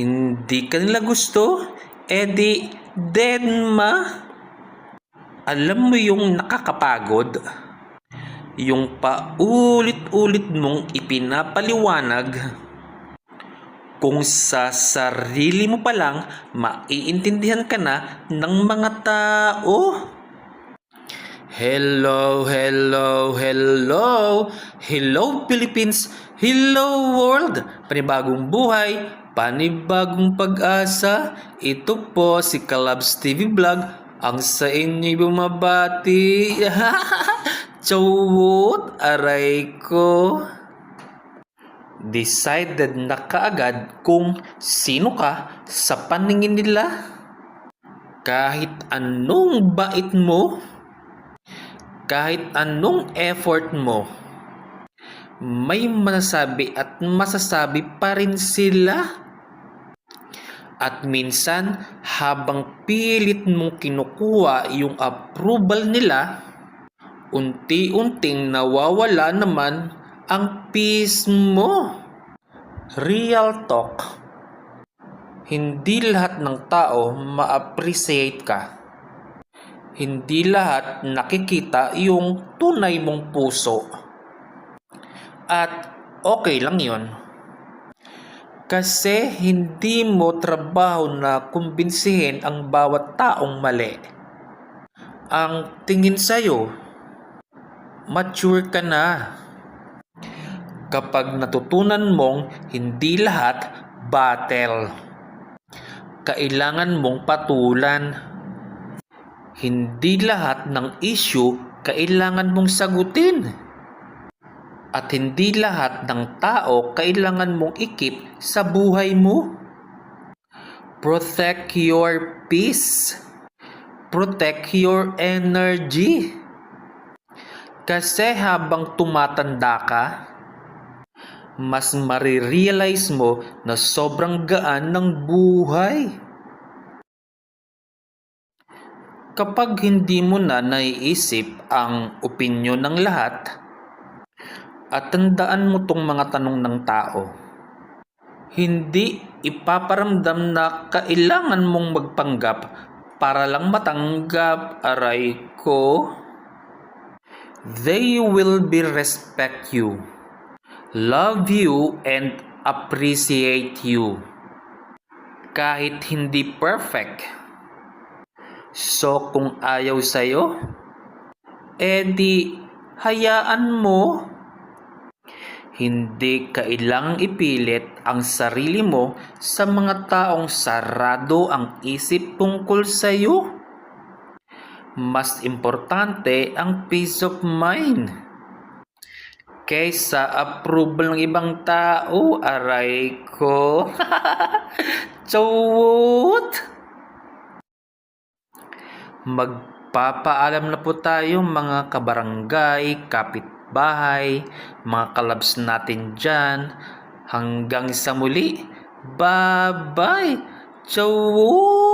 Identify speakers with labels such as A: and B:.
A: Hindi ka nila gusto? Edi, Denma. Alam mo yung nakakapagod? Yung paulit-ulit mong ipinapaliwanag kung sa sarili mo pa lang maiintindihan ka na ng mga tao. Hello, hello, hello. Hello Philippines, hello world. Panibagong buhay, panibagong pag-asa. Ito po si Kalabs TV Vlog, ang sa inyo'y bumabati. Chawot, aray ko. Decided na kaagad kung sino ka sa paningin nila. Kahit anong bait mo, kahit anong effort mo, may masasabi at masasabi pa rin sila. At minsan, habang pilit mong kinukuha yung approval nila, unti-unting nawawala naman ang peace mo. Real talk. Hindi lahat ng tao ma-appreciate ka. Hindi lahat nakikita yung tunay mong puso. At okay lang yon. Kasi hindi mo trabaho na kumbinsihin ang bawat taong mali. Ang tingin sa'yo, mature ka na. Kapag natutunan mong hindi lahat battle, kailangan mong patulan. Hindi lahat ng issue kailangan mong sagutin. At hindi lahat ng tao kailangan mong ikip sa buhay mo. Protect your peace. Protect your energy. Kasi habang tumatanda ka, mas marirealize mo na sobrang gaan ng buhay. Kapag hindi mo na naiisip ang opinyon ng lahat, at tandaan mo tong mga tanong ng tao, hindi ipaparamdam na kailangan mong magpanggap para lang matanggap, aray ko. They will be respect you, love you, and appreciate you. Kahit hindi perfect. So kung ayaw sa'yo, edi hayaan mo. Hindi kailangang ipilit ang sarili mo sa mga taong sarado ang isip tungkol sa'yo. Mas importante ang peace of mind kaysa approval ng ibang tao, aray ko. Chawot! Magpapaalam na po tayo mga kabarangay, kapitbahay, mga kalabs natin dyan. Hanggang sa muli, bye-bye! Chawot!